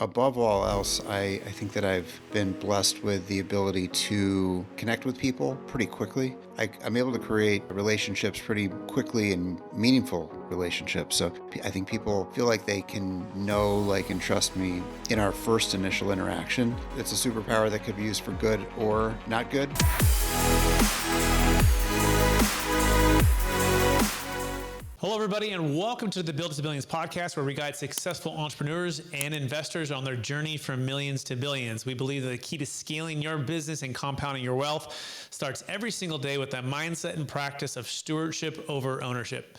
Above all else, I think that I've been blessed with the ability to connect with people pretty quickly. I'm able to create relationships pretty quickly and meaningful relationships. So I think people feel like they can know, like, and trust me in our first initial interaction. It's a superpower that could be used for good or not good. Hello, everybody, and welcome to the Build to Billions podcast, where we guide successful entrepreneurs and investors on their journey from millions to billions. We believe that the key to scaling your business and compounding your wealth starts every single day with that mindset and practice of stewardship over ownership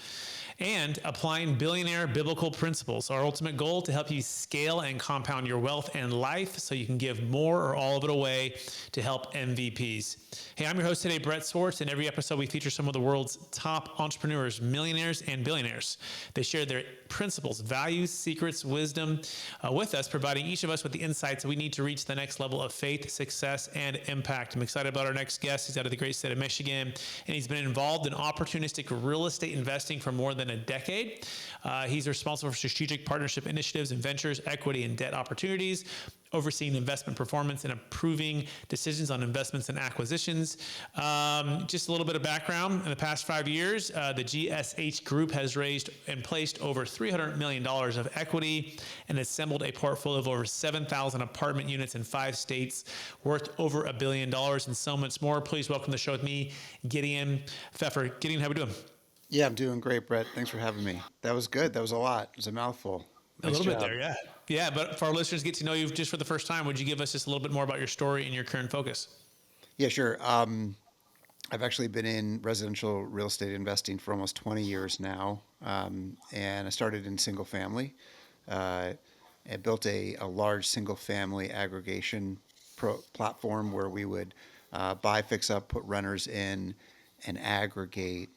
and applying billionaire biblical principles. Our ultimate goal to help you scale and compound your wealth and life so you can give more or all of it away to help MVPs. Hey, I'm your host today, Brett Swartz. In every episode, we feature some of the world's top entrepreneurs, millionaires, and billionaires. They share their principles, values, secrets, wisdom with us, providing each of us with the insights we need to reach the next level of faith, success, and impact. I'm excited about our next guest. He's out of the great state of Michigan, and he's been involved in opportunistic real estate investing for more than a decade. He's responsible for strategic partnership initiatives and ventures, equity and debt opportunities, overseeing investment performance and approving decisions on investments and acquisitions. Just a little bit of background. In the past 5 years, the GSH Group has raised and placed over $300 million of equity and assembled a portfolio of over 7,000 apartment units in 5 states worth over $1 billion and so much more. Please welcome to the show with me, Gideon Pfeffer. Gideon, how we doing? Yeah, I'm doing great, Brett. Thanks for having me. That was good. That was a lot. It was a mouthful. A Nice little bit job. there, yeah. Yeah, but for our listeners to get to know you just for the first time, would you give us just a little bit more about your story and your current focus? Yeah, sure. I've actually been in residential real estate investing for almost 20 years now, and I started in single family. Uh, I built a large single family aggregation platform where we would buy, fix up, put renters in, and aggregate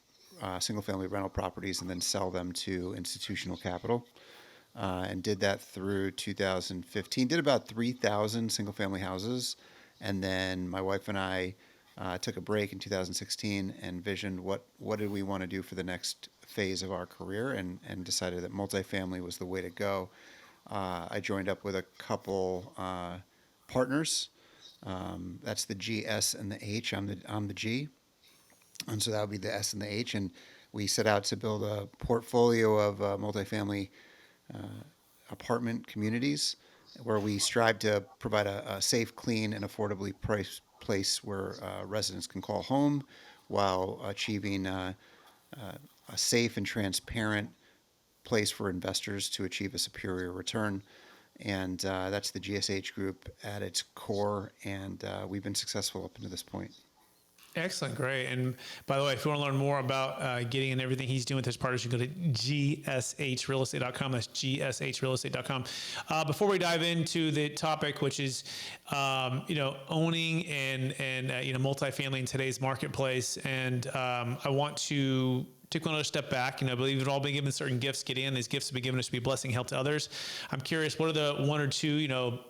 single family rental properties and then sell them to institutional capital. And did that through 2015. Did about 3,000 single family houses. And then my wife and I took a break in 2016 and visioned what did we want to do for the next phase of our career, and decided that multifamily was the way to go. I joined up with a couple partners. That's the G, S, and the H. I'm the G, and so that would be the S and the H. And we set out to build a portfolio of multifamily apartment communities where we strive to provide a safe, clean, and affordably priced place where residents can call home while achieving a safe and transparent place for investors to achieve a superior return. And that's the GSH Group at its core, and we've been successful up until this point. Excellent, great. And by the way, if you want to learn more about Gideon and everything he's doing with his partners, you can go to gshrealestate.com. That's gshrealestate.com. Before we dive into the topic, which is owning and multifamily in today's marketplace, and I want to take another step back. I believe we've all been given certain gifts, Gideon. These gifts have been given us to be a blessing, help to others. I'm curious, what are the one or two,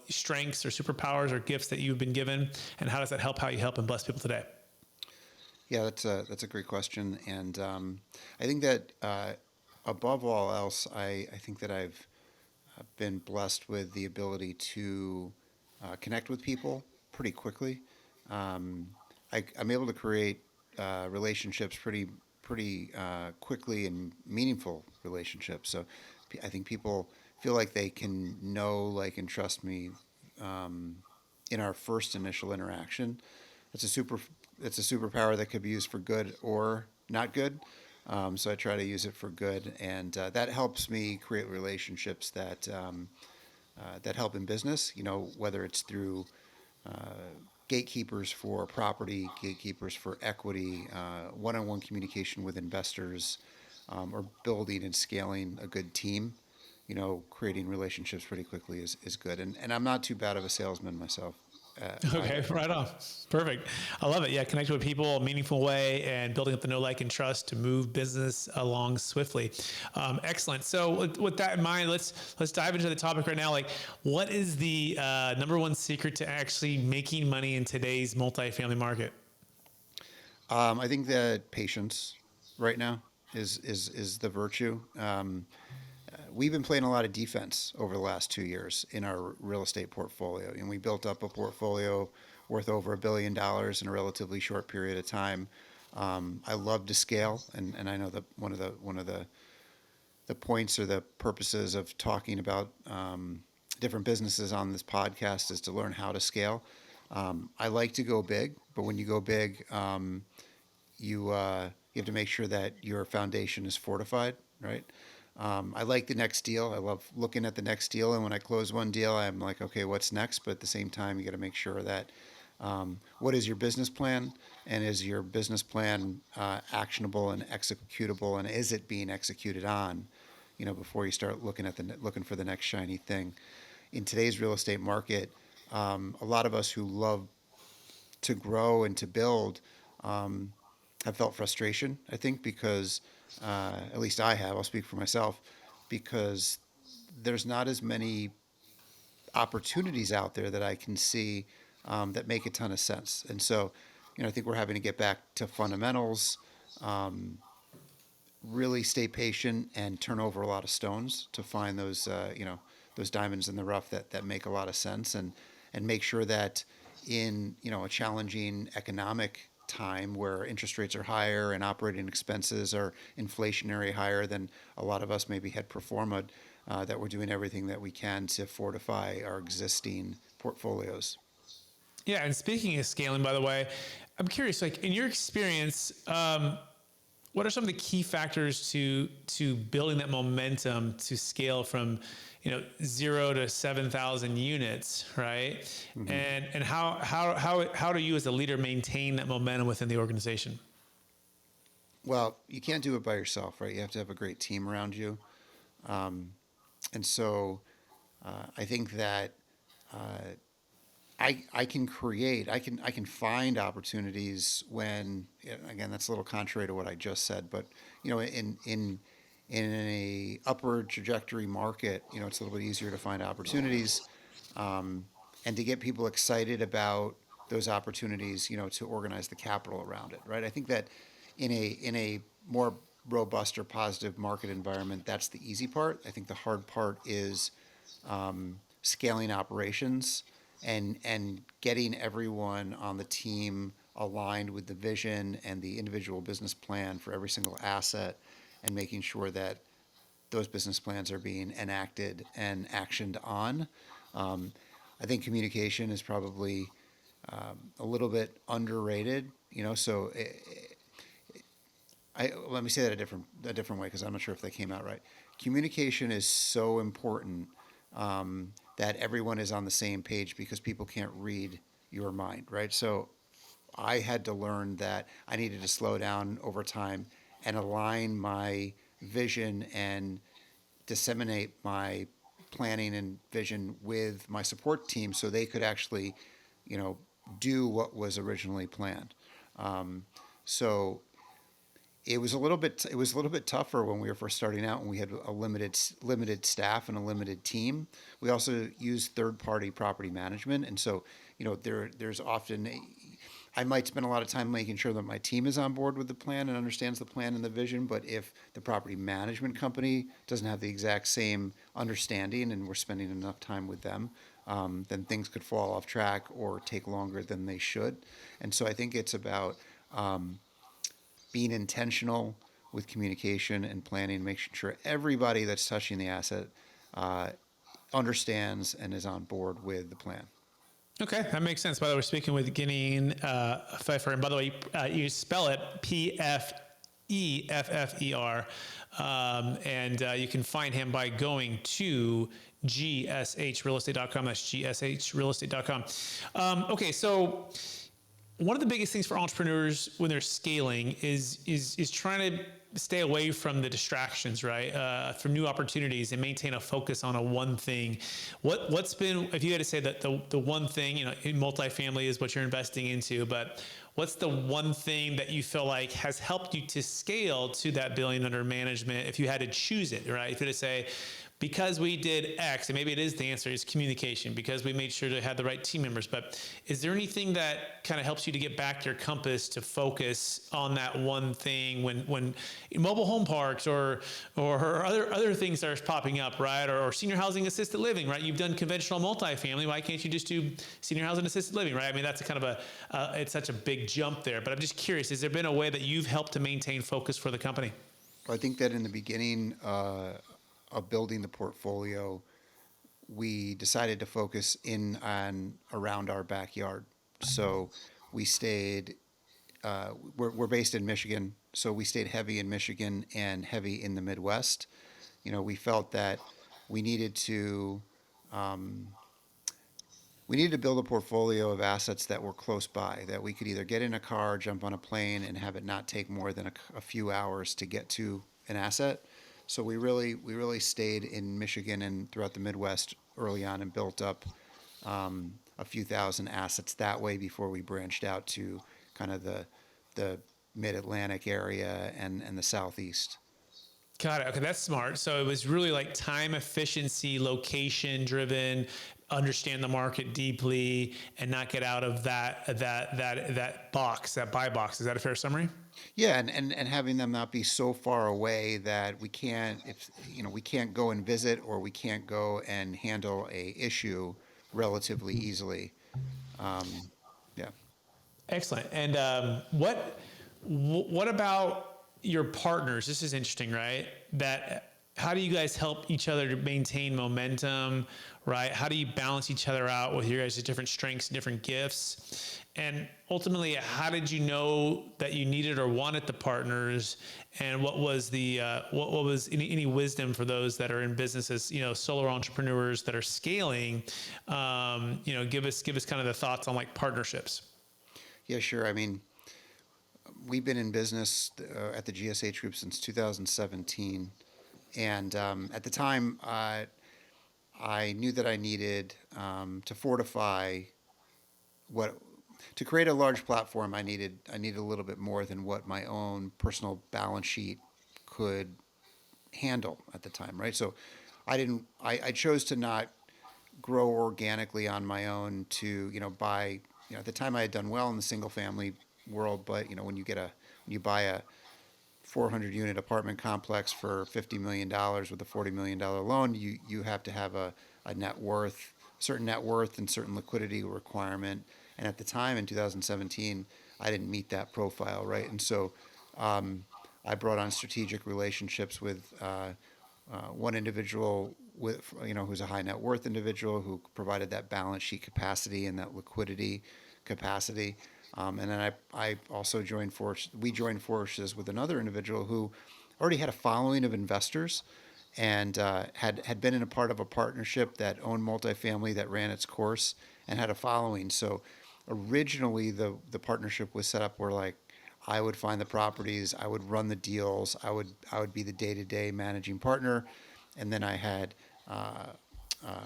strengths or superpowers or gifts that you've been given, and how does that help how you help and bless people today? Yeah, that's a great question, and I think that above all else, I think that I've been blessed with the ability to connect with people pretty quickly. I'm able to create relationships pretty quickly and meaningful relationships. So I think people feel like they can know, like, and trust me in our first initial interaction. It's a super it's a superpower that could be used for good or not good. So I try to use it for good, and that helps me create relationships that help in business. Whether it's through gatekeepers for property, gatekeepers for equity, one-on-one communication with investors, or building and scaling a good team. Creating relationships pretty quickly is good, and I'm not too bad of a salesman myself. Okay, right on. Perfect. I love it. Yeah, connect with people in a meaningful way and building up the know, like, and trust to move business along swiftly. Excellent. So with that in mind, let's dive into the topic right now. Like, what is the number one secret to actually making money in today's multifamily market? I think that patience right now is the virtue. we've been playing a lot of defense over the last 2 years in our real estate portfolio, and we built up a portfolio worth over $1 billion in a relatively short period of time. I love to scale, and I know that one of the points or the purposes of talking about different businesses on this podcast is to learn how to scale. I like to go big, but when you go big, you have to make sure that your foundation is fortified, right? I like the next deal. I love looking at the next deal, and when I close one deal, I'm like, okay, what's next? But at the same time, you got to make sure that what is your business plan, and is your business plan actionable and executable, and is it being executed on? Before you start looking for the next shiny thing. In today's real estate market, a lot of us who love to grow and to build have felt frustration, I think, because at least I have, I'll speak for myself, because there's not as many opportunities out there that I can see that make a ton of sense. And so, I think we're having to get back to fundamentals, really stay patient, and turn over a lot of stones to find those diamonds in the rough that make a lot of sense, and make sure that in a challenging economic time where interest rates are higher and operating expenses are inflationary higher than a lot of us maybe had pro forma, that we're doing everything that we can to fortify our existing portfolios. Yeah, and speaking of scaling, by the way, I'm curious, like in your experience, what are some of the key factors to building that momentum to scale from 0 to 7,000 units, right? Mm-hmm. And how do you as a leader maintain that momentum within the organization? Well, you can't do it by yourself, right? You have to have a great team around you. And so I think that I can create, I can find opportunities when, again, that's a little contrary to what I just said, but in a upward trajectory market, it's a little bit easier to find opportunities, and to get people excited about those opportunities, to organize the capital around it, right? I think that in a more robust or positive market environment, that's the easy part. I think the hard part is scaling operations and getting everyone on the team aligned with the vision and the individual business plan for every single asset, and making sure that those business plans are being enacted and actioned on. I think communication is probably a little bit underrated. So let me say that a different way, because I'm not sure if that came out right. Communication is so important, that everyone is on the same page, because people can't read your mind, right? So I had to learn that I needed to slow down over time and align my vision and disseminate my planning and vision with my support team, so they could actually, do what was originally planned. So it was a little bit tougher when we were first starting out, when we had a limited staff and a limited team. We also used third party property management, and so there's often I might spend a lot of time making sure that my team is on board with the plan and understands the plan and the vision. But if the property management company doesn't have the exact same understanding, and we're spending enough time with them, then things could fall off track or take longer than they should. And so I think it's about being intentional with communication and planning, making sure everybody that's touching the asset understands and is on board with the plan. Okay, that makes sense. By the way, we're speaking with Gideon Pfeffer, and by the way, you spell it Pfeffer, and you can find him by going to gshrealestate.com. That's gshrealestate.com. Okay, so one of the biggest things for entrepreneurs when they're scaling is trying to stay away from the distractions, right? From new opportunities, and maintain a focus on a one thing. What's been, if you had to say that the one thing, in multifamily is what you're investing into, but what's the one thing that you feel like has helped you to scale to that billion under management, if you had to choose it, right? If you had to say, because we did X, and maybe it is the answer is communication, because we made sure to have the right team members. But is there anything that kind of helps you to get back your compass to focus on that one thing when mobile home parks or other things are popping up, right? Or senior housing assisted living, right? You've done conventional multifamily. Why can't you just do senior housing assisted living, right? I mean, that's a kind of it's such a big jump there. But I'm just curious, has there been a way that you've helped to maintain focus for the company? I think that in the beginning of building the portfolio, we decided to focus in on around our backyard. So we stayed. We're based in Michigan, so we stayed heavy in Michigan and heavy in the Midwest. We felt that we needed to um, we needed to build a portfolio of assets that were close by, that we could either get in a car, jump on a plane, and have it not take more than a few hours to get to an asset. So we really stayed in Michigan and throughout the Midwest early on and built up a few thousand assets that way before we branched out to kind of the Mid Atlantic area and the Southeast. Got it. Okay, that's smart. So it was really like time efficiency, location driven, understand the market deeply, and not get out of that box, that buy box. Is that a fair summary? Yeah, and having them not be so far away that we can't, if we can't go and visit, or we can't go and handle a issue relatively easily. Um, yeah. Excellent. And what about your partners? This is interesting, right? That how do you guys help each other to maintain momentum, right? How do you balance each other out with your guys' different strengths and different gifts? And ultimately, how did you know that you needed or wanted the partners? And what was the what was any wisdom for those that are in businesses, solo entrepreneurs that are scaling? Give us kind of the thoughts on like partnerships. Yeah, sure. I mean, we've been in business at the GSH Group since 2017. And at the time, I knew that I needed to fortify what to create a large platform. I needed a little bit more than what my own personal balance sheet could handle at the time, right? So I didn't. I chose to not grow organically on my own to buy. At the time I had done well in the single family world, but when you buy a 400 unit apartment complex for $50 million with a $40 million loan, you have to have a net worth, certain net worth, and certain liquidity requirement. And at the time in 2017, I didn't meet that profile, right? And so um, I brought on strategic relationships with one individual who's a high net worth individual who provided that balance sheet capacity and that liquidity capacity. And then I also joined forces. We joined forces with another individual who already had a following of investors and had been in a part of a partnership that owned multifamily that ran its course and had a following. So originally the partnership was set up where like I would find the properties, I would run the deals, I would be the day-to-day managing partner, and then I had uh, uh,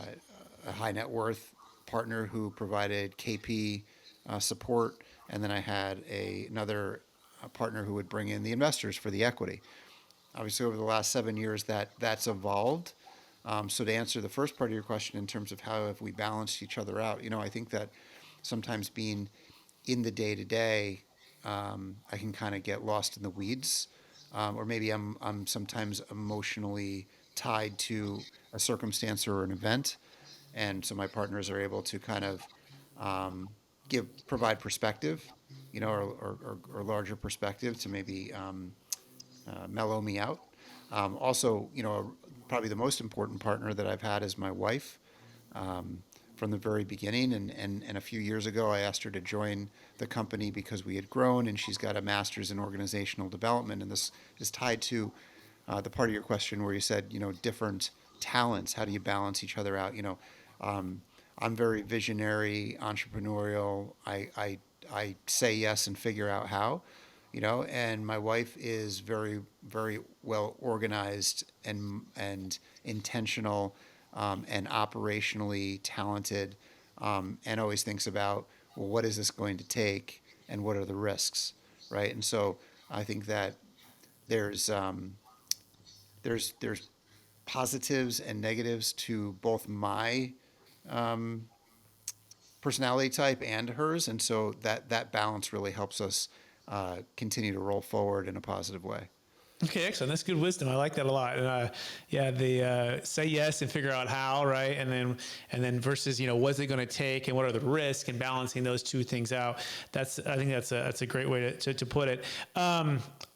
a high net worth partner who provided KP support, and then I had another partner who would bring in the investors for the equity. Obviously, over the last 7 years, that's evolved. So to answer the first part of your question in terms of how have we balanced each other out, I think that sometimes being in the day to day, I can kind of get lost in the weeds, or maybe I'm sometimes emotionally tied to a circumstance or an event, and so my partners are able to kind of um, provide perspective, or larger perspective to maybe mellow me out. Also, probably the most important partner that I've had is my wife um, from the very beginning. And a few years ago, I asked her to join the company because we had grown, and she's got a master's in organizational development. And this is tied to the part of your question where you said, different talents. How do you balance each other out? Um, I'm very visionary, entrepreneurial. I say yes and figure out how, and my wife is very, very well organized and intentional, and operationally talented, and always thinks about, well, what is this going to take and what are the risks, right? And so I think that there's there's positives and negatives to both my personality type and hers, and so that balance really helps us continue to roll forward in a positive way. Okay, excellent. That's good wisdom. I like that a lot. And yeah, the say yes and figure out how, right? And then versus what's it going to take and what are the risks and balancing those two things out. I think that's a great way to put it.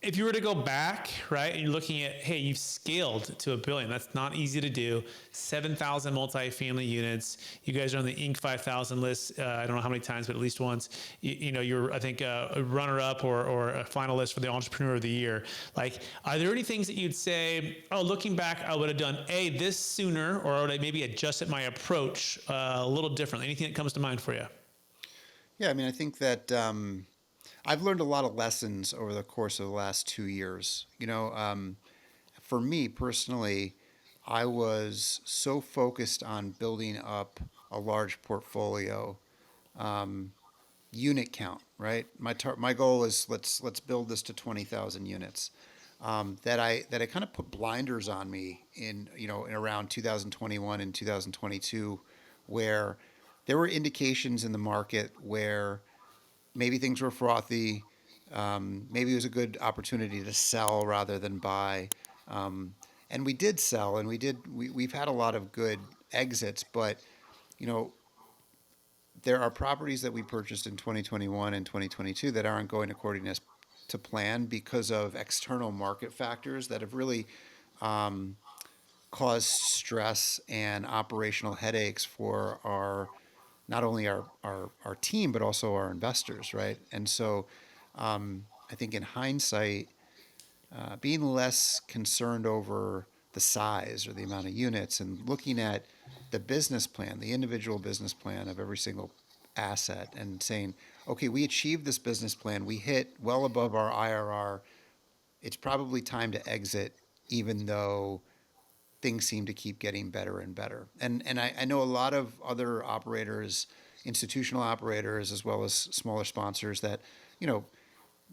If you were to go back, right, and you're looking at, hey, you've scaled to 1 billion. That's not easy to do. 7,000 multifamily units. You guys are on the Inc. 5,000 list. I don't know how many times, but at least once. You're I think a runner-up or a finalist for the Entrepreneur of the Year. Like, are there any things that you'd say, oh, looking back, I would have done this sooner, or would I maybe adjusted my approach a little differently? Anything that comes to mind for you? Yeah, I mean, I think that I've learned a lot of lessons over the course of the last 2 years. For me personally, I was so focused on building up a large portfolio, unit count, right? My goal is let's build this to 20,000 units. That I kind of put blinders on me in around 2021 and 2022, where there were indications in the market where maybe things were frothy. Maybe it was a good opportunity to sell rather than buy. And we did sell, and we've had a lot of good exits, but you know there are properties that we purchased in 2021 and 2022 that aren't going according to plan because of external market factors that have really um, caused stress and operational headaches for our not only our team but also our investors, right? And so I think in hindsight, being less concerned over the size or the amount of units and looking at the business plan, the individual business plan of every single asset, and saying, okay, we achieved this business plan, we hit well above our IRR, it's probably time to exit, even though things seem to keep getting better and better. And I know a lot of other operators, institutional operators, as well as smaller sponsors that, you know,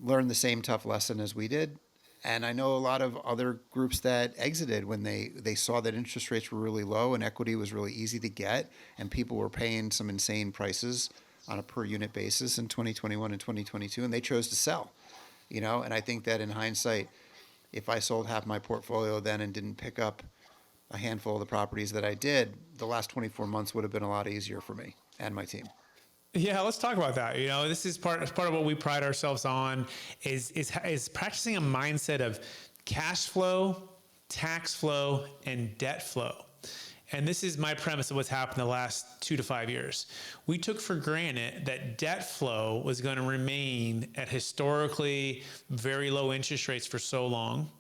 learned the same tough lesson as we did. And I know a lot of other groups that exited when they saw that interest rates were really low and equity was really easy to get, and people were paying some insane prices on a per unit basis in 2021 and 2022, and they chose to sell. And I think that in hindsight, if I sold half my portfolio then and didn't pick up a handful of the properties that I did, the last 24 months would have been a lot easier for me and my team. Yeah, let's talk about that. This is part of what we pride ourselves on is practicing a mindset of cash flow, tax flow, and debt flow. And this is my premise of what's happened the last 2 to 5 years. We took for granted that debt flow was going to remain at historically very low interest rates for so long.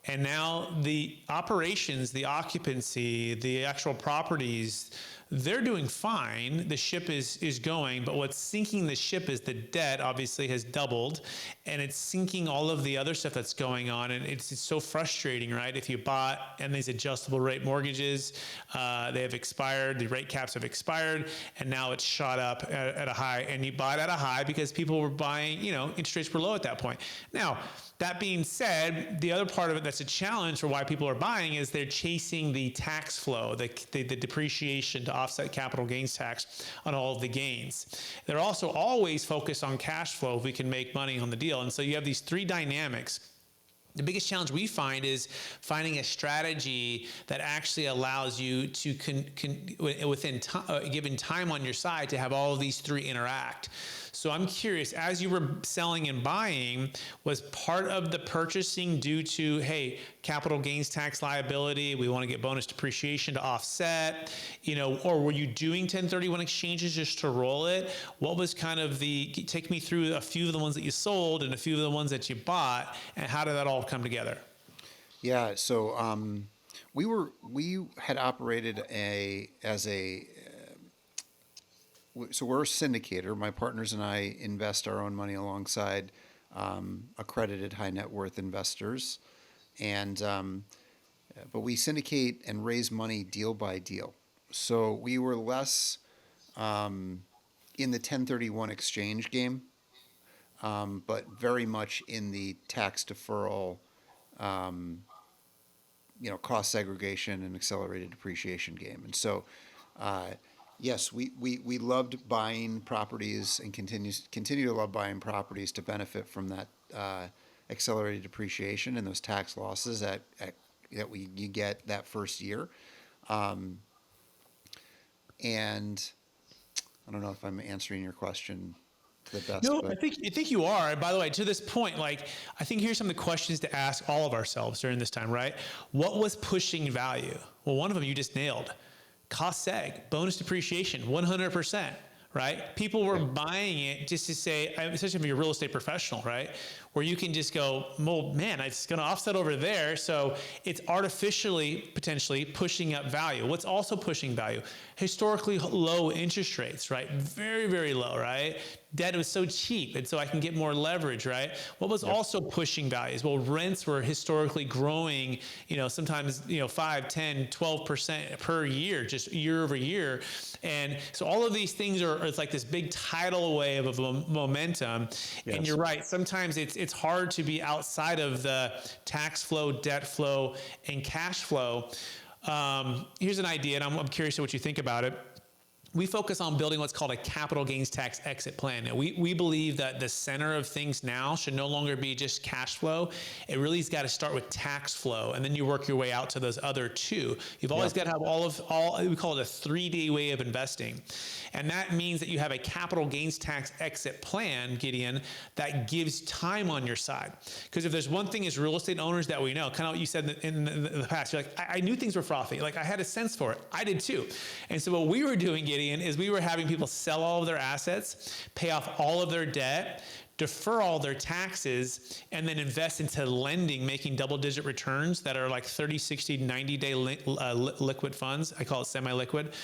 And now the operations, the occupancy, the actual properties, they're doing fine. The ship is going, but what's sinking the ship is the debt obviously has doubled, and it's sinking all of the other stuff that's going on. And it's so frustrating, right? If you bought and these adjustable rate mortgages, they have expired, the rate caps have expired, and now it's shot up at a high. And you bought at a high because people were buying, interest rates were low at that point. Now, that being said, the other part of it that's a challenge for why people are buying is they're chasing the tax flow, the depreciation to offset capital gains tax on all of the gains. They're also always focused on cash flow if we can make money on the deal. And so you have these three dynamics. The biggest challenge we find is finding a strategy that actually allows you to, within given time on your side, to have all of these three interact. So I'm curious, as you were selling and buying, was part of the purchasing due to, hey, capital gains tax liability, we want to get bonus depreciation to offset, or were you doing 1031 exchanges just to roll it? What was kind of take me through a few of the ones that you sold and a few of the ones that you bought, and how did that all come together? Yeah, so we had operated so we're a syndicator. My partners and I invest our own money alongside accredited high net worth investors, and but we syndicate and raise money deal by deal. So we were less in the 1031 exchange game, but very much in the tax deferral cost segregation and accelerated depreciation game. And so, uh, yes, we loved buying properties and continue to love buying properties to benefit from that accelerated depreciation and those tax losses that you get that first year. Um, and I don't know if I'm answering your question to the best, No, but I think you are. And by the way, to this point, like I think here's some of the questions to ask all of ourselves during this time, right? What was pushing value? Well, one of them you just nailed. Cost seg, bonus depreciation, 100%, right? People were yeah, buying it just to say, especially if you're a real estate professional, right? Where you can just go, well, man, it's going to offset over there. So it's artificially, potentially pushing up value. What's also pushing value? Historically low interest rates, right? Very, very low, right? Debt was so cheap, and so I can get more leverage, right? What was yep, also pushing values? Well, rents were historically growing, sometimes, 5, 10, 12% per year, just year over year. And so all of these things it's like this big tidal wave of momentum. And yes. you're right, sometimes it's hard to be outside of the tax flow, debt flow, and cash flow. Here's an idea, and I'm curious what you think about it. We focus on building what's called a capital gains tax exit plan. Now, we believe that the center of things now should no longer be just cash flow. It really has got to start with tax flow, and then you work your way out to those other two. You've always Yep. got to have all we call it a 3D way of investing. And that means that you have a capital gains tax exit plan, Gideon, that gives time on your side. Because if there's one thing as real estate owners that we know, kind of what you said in the past, you're like, I knew things were frothy. Like I had a sense for it. I did too. And so what we were doing, Gideon, is we were having people sell all of their assets, pay off all of their debt, defer all their taxes, and then invest into lending, making double-digit returns that are like 30, 60, 90-day liquid funds. I call it semi-liquid.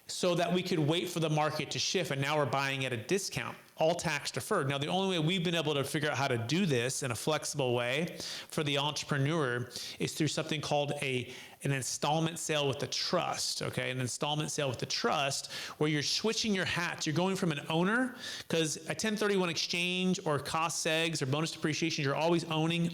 So that we could wait for the market to shift, and now we're buying at a discount, all tax deferred. Now, the only way we've been able to figure out how to do this in a flexible way for the entrepreneur is through something called an installment sale with a trust, okay? An installment sale with a trust where you're switching your hats. You're going from an owner, because a 1031 exchange or cost segs or bonus depreciation, you're always owning,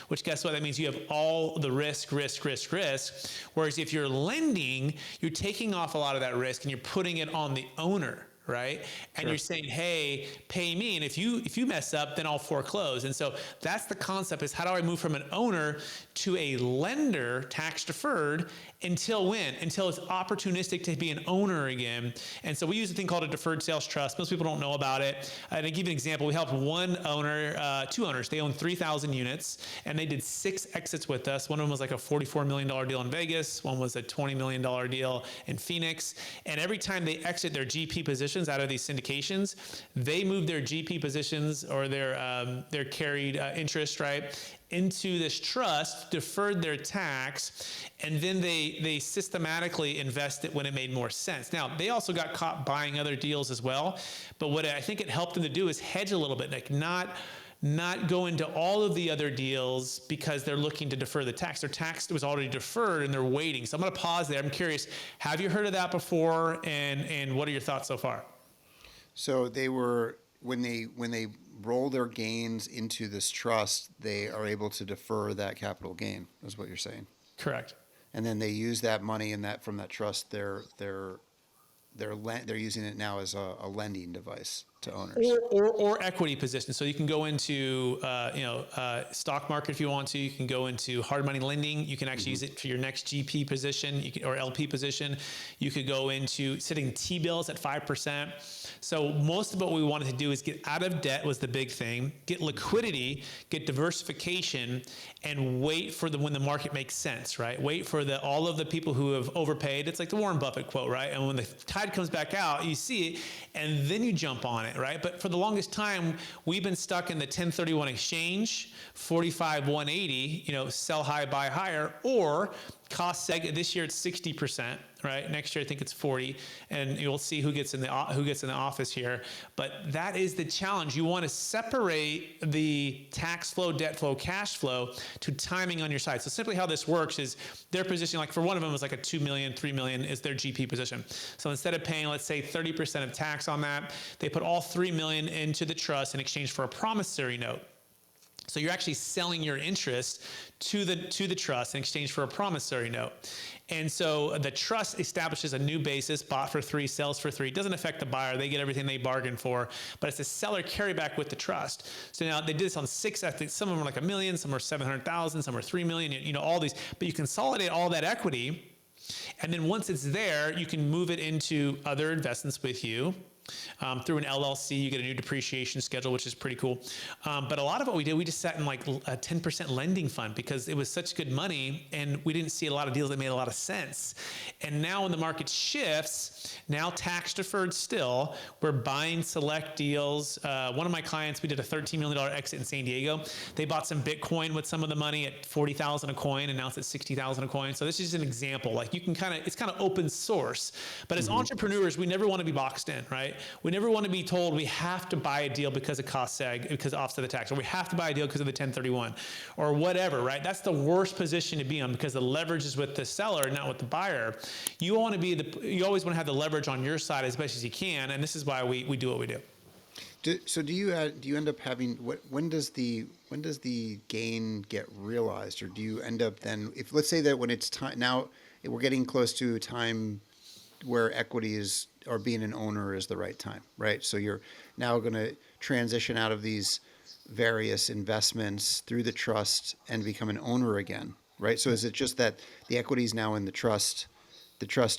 which guess what? That means you have all the risk. Whereas if you're lending, you're taking off a lot of that risk and you're putting it on the owner, right? And Sure. you're saying, hey, pay me. And if you mess up, then I'll foreclose. And so that's the concept, is how do I move from an owner to a lender, tax deferred, until when? Until it's opportunistic to be an owner again. And so we use a thing called a deferred sales trust. Most people don't know about it. And to give you an example, we helped one owner, two owners. They owned 3,000 units, and they did 6 exits with us. One of them was like a $44 million deal in Vegas. One was a $20 million deal in Phoenix. And every time they exit their GP positions out of these syndications, they move their GP positions or their carried interest, right, into this trust, deferred their tax, and then they systematically invest it when it made more sense. Now, they also got caught buying other deals as well, but what I think it helped them to do is hedge a little bit, like not go into all of the other deals because they're looking to defer the tax. Their tax was already deferred and they're waiting. So I'm going to pause there. I'm curious, have you heard of that before? And what are your thoughts so far? So they were when they roll their gains into this trust, they are able to defer that capital gain. Is what you're saying. Correct. And then they use that money in that from that trust. They're using it now as a lending device to owners. Or equity position. So you can go into stock market if you want to. You can go into hard money lending. You can actually use it for your next GP position or LP position. You could go into sitting T-bills at 5%. So most of what we wanted to do is get out of debt was the big thing, get liquidity, get diversification, and wait for when the market makes sense, right? Wait for all of the people who have overpaid. It's like the Warren Buffett quote, right? And when the tide comes back out, you see it, and then you jump on it, right? But for the longest time, we've been stuck in the 1031 exchange, 45, 180, sell high, buy higher, or cost seg. This year it's 60%, right? Next year I think it's 40, and you'll see who gets in the office here. But that is the challenge. You want to separate the tax flow, debt flow, cash flow to timing on your side. So simply how this works is their position, like for one of them was like a 2 million, 3 million is their GP position. So instead of paying, let's say 30% of tax on that, they put all 3 million into the trust in exchange for a promissory note. So you're actually selling your interest to the trust in exchange for a promissory note. And so the trust establishes a new basis, bought for 3, sells for 3. It doesn't affect the buyer. They get everything they bargained for, but it's a seller carryback with the trust. So now they did this on 6, I think some of them are like $1 million, some are 700,000, some are 3 million, all these, but you consolidate all that equity. And then once it's there, you can move it into other investments with you. Through an LLC, you get a new depreciation schedule, which is pretty cool. But a lot of what we did, we just sat in like a 10% lending fund because it was such good money and we didn't see a lot of deals that made a lot of sense. And now when the market shifts, now tax deferred still, we're buying select deals. One of my clients, we did a $13 million exit in San Diego. They bought some Bitcoin with some of the money at 40,000 a coin, and now it's at 60,000 a coin. So this is just an example. Like you can it's kind of open source. But as entrepreneurs, we never want to be boxed in, right? We never want to be told we have to buy a deal because of cost seg, because of offset the tax, or we have to buy a deal because of the 1031, or whatever, right? That's the worst position to be on because the leverage is with the seller, not with the buyer. You always want to have the leverage on your side as best as you can, and this is why we do what we do. So do you end up having when does the gain get realized, or do you end up then, if let's say that when it's time now, we're getting close to a time where equity or being an owner is the right time, right? So you're now going to transition out of these various investments through the trust and become an owner again, right? So is it just that the equity is now in the trust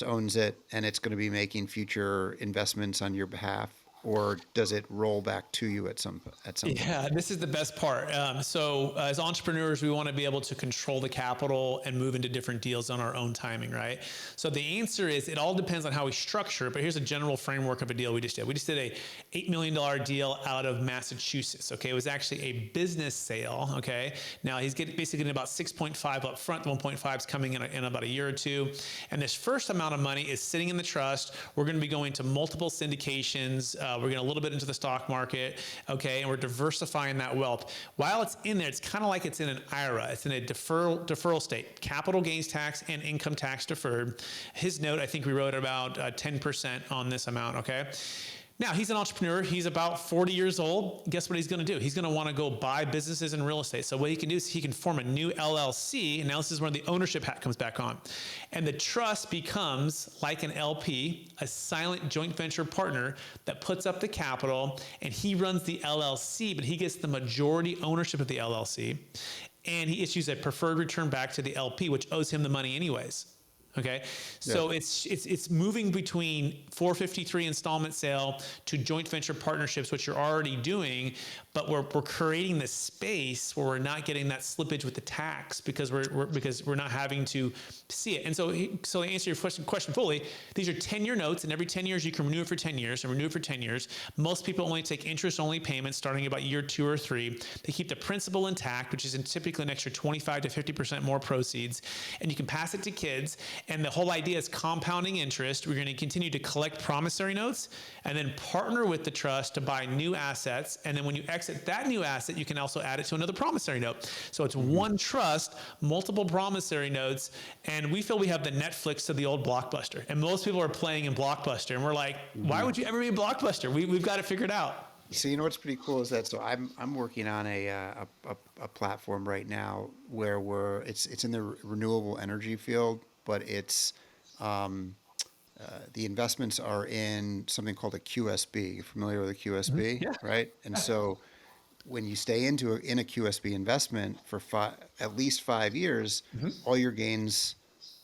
owns it, and it's going to be making future investments on your behalf? Or does it roll back to you at some point? Yeah, this is the best part. So as entrepreneurs, we want to be able to control the capital and move into different deals on our own timing, right? So the answer is it all depends on how we structure it, but here's a general framework of a deal we just did. We just did a $8 million deal out of Massachusetts, okay? It was actually a business sale, okay? Now he's basically getting about 6.5 up front, 1.5 is coming in about a year or two. And this first amount of money is sitting in the trust. We're going to be going to multiple syndications. We're getting a little bit into the stock market, okay, and we're diversifying that wealth. While it's in there, it's kind of like it's in an IRA. It's in a deferral state, capital gains tax and income tax deferred. His note, I think we wrote about 10% on this amount, okay? Now, he's an entrepreneur. He's about 40 years old. Guess what he's going to do? He's going to want to go buy businesses in real estate. So what he can do is he can form a new LLC, and now this is where the ownership hat comes back on. And the trust becomes, like an LP, a silent joint venture partner that puts up the capital, and he runs the LLC, but he gets the majority ownership of the LLC, and he issues a preferred return back to the LP, which owes him the money anyways. Okay, so it's moving between 453 installment sale to joint venture partnerships, which you're already doing, but we're creating this space where we're not getting that slippage with the tax because we're not having to see it. And so to answer your question fully, these are 10-year notes, and every 10 years you can renew it for 10 years and renew it for 10 years. Most people only take interest-only payments starting about year 2 or 3. They keep the principal intact, which is typically an extra 25 to 50% more proceeds, and you can pass it to kids. And the whole idea is compounding interest. We're going to continue to collect promissory notes and then partner with the trust to buy new assets. And then when you exit that new asset, you can also add it to another promissory note. So it's one trust, multiple promissory notes. And we feel we have the Netflix to the old Blockbuster. And most people are playing in Blockbuster. And we're like, why would you ever be a Blockbuster? We've got it figured out. So you know what's pretty cool is that I'm working on a platform right now where it's in the renewable energy field, but it's the investments are in something called a QSB. You're familiar with a QSB, Yeah. right? And so when you stay in a QSB investment for at least 5 years, all your gains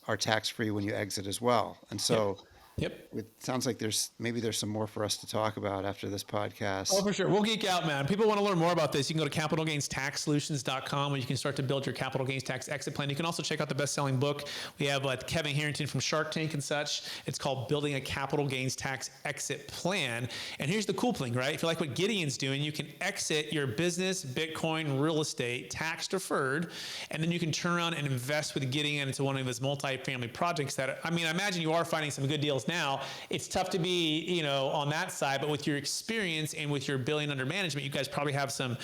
are tax free when you exit as well. And so. Yep. It sounds like there's some more for us to talk about after this podcast. Oh, for sure. We'll geek out, man. People want to learn more about this. You can go to capitalgainstaxsolutions.com where you can start to build your capital gains tax exit plan. You can also check out the best-selling book. We have Kevin Harrington from Shark Tank and such. It's called Building a Capital Gains Tax Exit Plan. And here's the cool thing, right? If you like what Gideon's doing, you can exit your business, Bitcoin, real estate, tax deferred, and then you can turn around and invest with Gideon into one of his multi-family projects that, I imagine you are finding some good deals now. It's tough to be, on that side, but with your experience and with your billion under management, you guys probably have some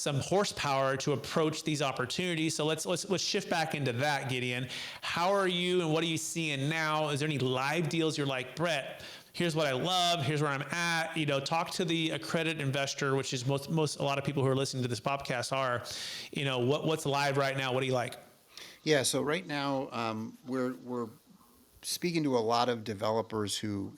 horsepower to approach these opportunities. So let's shift back into that, Gideon. How are you and what are you seeing now? Is there any live deals you're like, Brett, here's what I love, here's where I'm at. Talk to the accredited investor, which is a lot of people who are listening to this podcast are. What's live right now? What do you like? Yeah, so right now we're speaking to a lot of developers who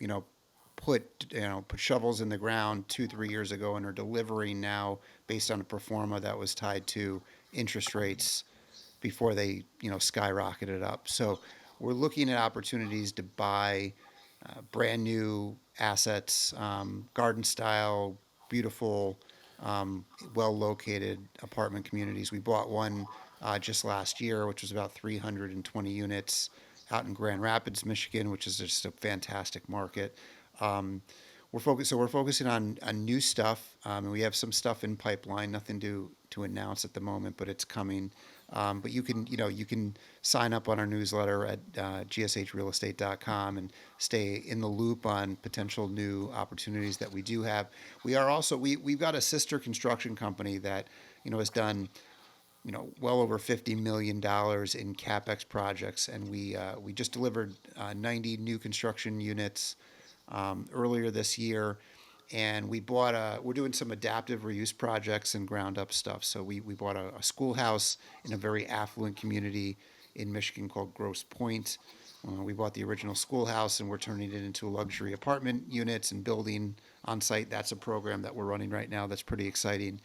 put shovels in the ground 2 3 years ago and are delivering now based on a pro forma that was tied to interest rates before they skyrocketed up. So we're looking at opportunities to buy brand new assets, garden style, beautiful, well located apartment communities. We bought one just last year, which was about 320 units out in Grand Rapids, Michigan, which is just a fantastic market. Um, we're focusing on new stuff, and we have some stuff in pipeline. Nothing to announce at the moment, but it's coming. But you can sign up on our newsletter at gshrealestate.com and stay in the loop on potential new opportunities that we do have. We've got a sister construction company that has done well over $50 million in capex projects, and we just delivered 90 new construction units earlier this year, and we're doing some adaptive reuse projects and ground up stuff. So we bought a schoolhouse in a very affluent community in Michigan called Grosse Pointe. We bought the original schoolhouse and we're turning it into luxury apartment units and building on site. That's a program that we're running right now that's pretty exciting.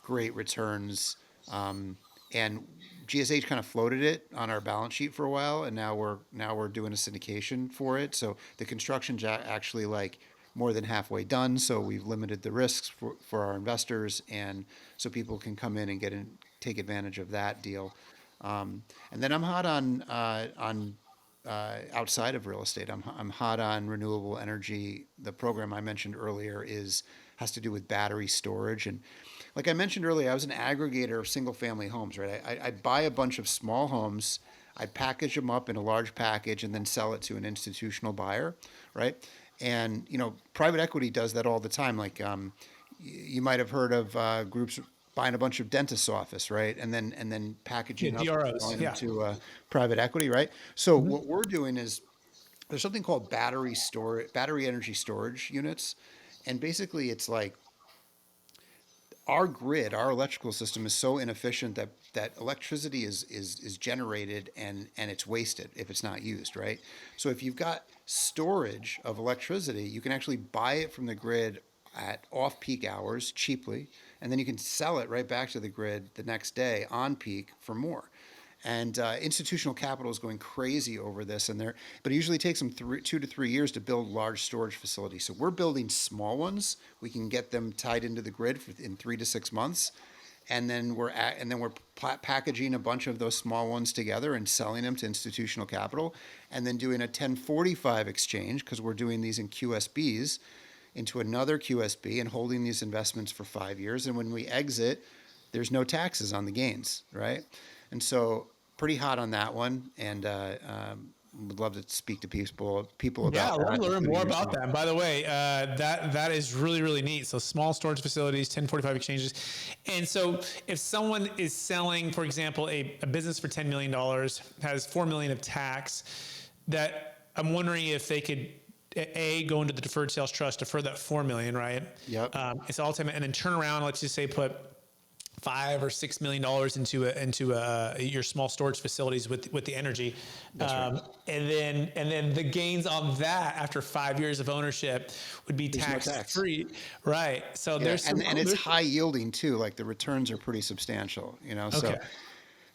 Great returns. And GSH kind of floated it on our balance sheet for a while, and now we're doing a syndication for it. So the construction's actually like more than halfway done. So we've limited the risks for our investors, and so people can come in and take advantage of that deal. And then I'm hot on outside of real estate. I'm hot on renewable energy. The program I mentioned earlier has to do with battery storage. And like I mentioned earlier, I was an aggregator of single family homes, right? I'd buy a bunch of small homes, I'd package them up in a large package and then sell it to an institutional buyer, right? And, private equity does that all the time. Like, you might have heard of groups buying a bunch of dentist's office, right? And then Yeah, packaging up and DROs. selling them Yeah. to private equity, right? So what we're doing is there's something called battery energy storage units. And basically it's like our grid, our electrical system is so inefficient that electricity is generated and it's wasted if it's not used, right? So if you've got storage of electricity, you can actually buy it from the grid at off-peak hours cheaply, and then you can sell it right back to the grid the next day on peak for more. And institutional capital is going crazy over this, but it usually takes them 2 to 3 years to build large storage facilities. So we're building small ones. We can get them tied into the grid in 3 to 6 months, and then we're packaging a bunch of those small ones together and selling them to institutional capital, and then doing a 1045 exchange because we're doing these in QSBs into another QSB and holding these investments for 5 years. And when we exit, there's no taxes on the gains, right? And so pretty hot on that one, and would love to speak to people Yeah, about I'd love that, to learn including more about yourself. that. And by the way, that is really, really neat. So small storage facilities, 1045 exchanges. And so if someone is selling, for example, a business for $10 million, has $4 million of tax, that I'm wondering if they could go into the deferred sales trust, defer that $4 million, right? Yep. It's all time, and then turn around, let's just say put $5 or $6 million into your small storage facilities with the energy, That's right. and then the gains on that after 5 years of ownership would be There's no tax tax. free, right? So Yeah, there's and it's high yielding too. Like the returns are pretty substantial, okay. So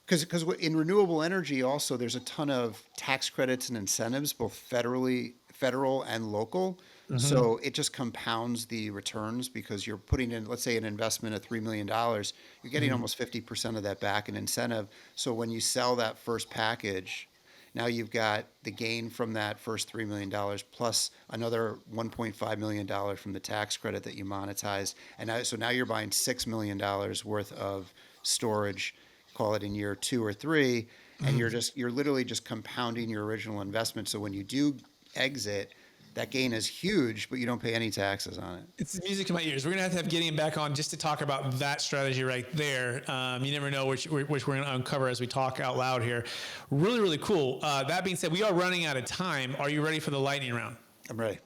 because in renewable energy also there's a ton of tax credits and incentives, both federal and local. So it just compounds the returns because you're putting in, let's say, an investment of $3 million, you're getting almost 50% of that back in incentive. So when you sell that first package, now you've got the gain from that first $3 million plus another $1.5 million from the tax credit that you monetized, and so now you're buying $6 million worth of storage, call it in year 2 or 3, and you're literally just compounding your original investment. So when you do exit, that gain is huge, but you don't pay any taxes on it. It's music to my ears. We're going to have Gideon back on just to talk about that strategy right there. You never know which we're going to uncover as we talk out loud here. Really, really cool. That being said, we are running out of time. Are you ready for the lightning round? I'm ready.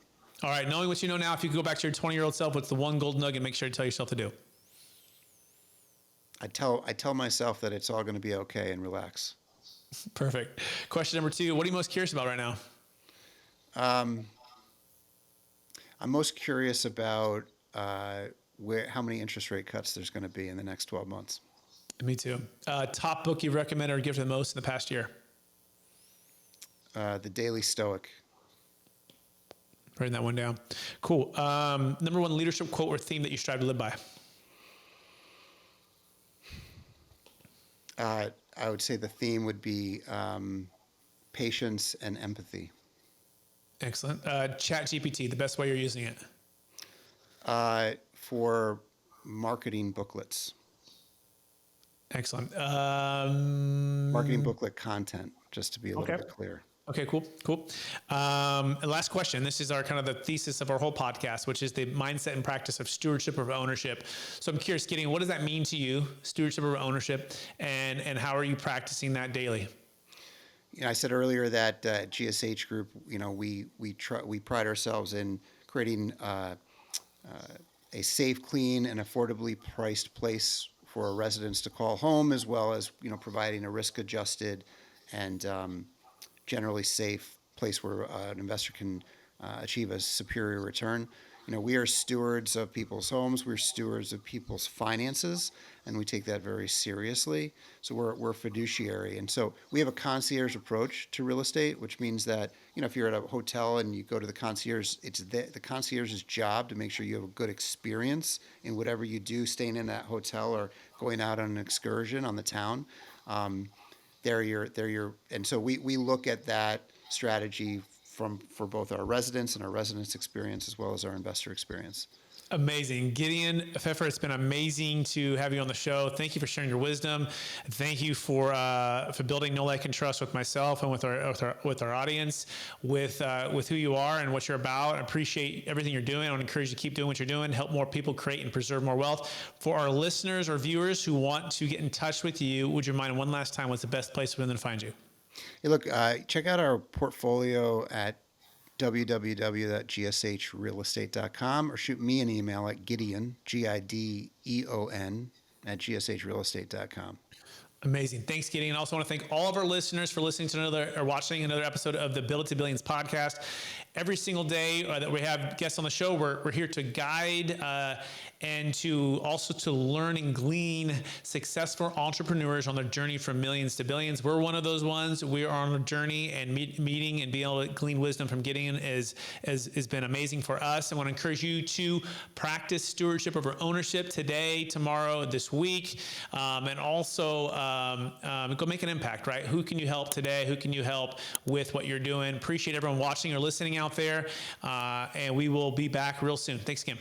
All right. Knowing what you know now, if you could go back to your 20-year-old self, what's the one gold nugget make sure to tell yourself to do? I tell myself that it's all going to be okay and relax. Perfect. Question number 2. What are you most curious about right now? I'm most curious about how many interest rate cuts there's going to be in the next 12 months. Me too. Top book you've recommended or given the most in the past year? The Daily Stoic. Writing that one down. Cool. Number 1 leadership quote or theme that you strive to live by? I would say the theme would be patience and empathy. Excellent. ChatGPT, the best way you're using it? For marketing booklets. Excellent. Marketing booklet content, just to be a little bit clear. Okay, cool. And last question. This is our kind of the thesis of our whole podcast, which is the mindset and practice of stewardship over ownership. So I'm curious, Gideon, what does that mean to you, stewardship over ownership, and how are you practicing that daily? I said earlier that at GSH Group, we pride ourselves in creating a safe, clean, and affordably priced place for our residents to call home, as well as providing a risk-adjusted and generally safe place where an investor can achieve a superior return. We are stewards of people's homes. We're stewards of people's finances, and we take that very seriously. So we're fiduciary. And so we have a concierge approach to real estate, which means that, if you're at a hotel and you go to the concierge, it's the concierge's job to make sure you have a good experience in whatever you do, staying in that hotel or going out on an excursion on the town. And so we look at that strategy for both our residents and our residents' experience as well as our investor experience. Amazing. Gideon, Pfeffer, it's been amazing to have you on the show. Thank you for sharing your wisdom. Thank you for building know, like, and trust with myself and with our audience, with who you are and what you're about. I appreciate everything you're doing. I want to encourage you to keep doing what you're doing, help more people create and preserve more wealth. For our listeners or viewers who want to get in touch with you, would you mind one last time, what's the best place for them to find you? Hey, look, check out our portfolio at www.gshrealestate.com or shoot me an email at Gideon, Gideon, at gshrealestate.com. Amazing. Thanks, Gideon. I also want to thank all of our listeners for listening to watching another episode of the Build It to Billions podcast. Every single day that we have guests on the show, we're here to guide and to learn and glean successful entrepreneurs on their journey from millions to billions. We're one of those ones. We are on a journey, and meeting and being able to glean wisdom from Gideon has been amazing for us. I want to encourage you to practice stewardship over ownership today, tomorrow, this week, and also go make an impact, right? Who can you help today? Who can you help with what you're doing? Appreciate everyone watching or listening out there, and we will be back real soon. Thanks again.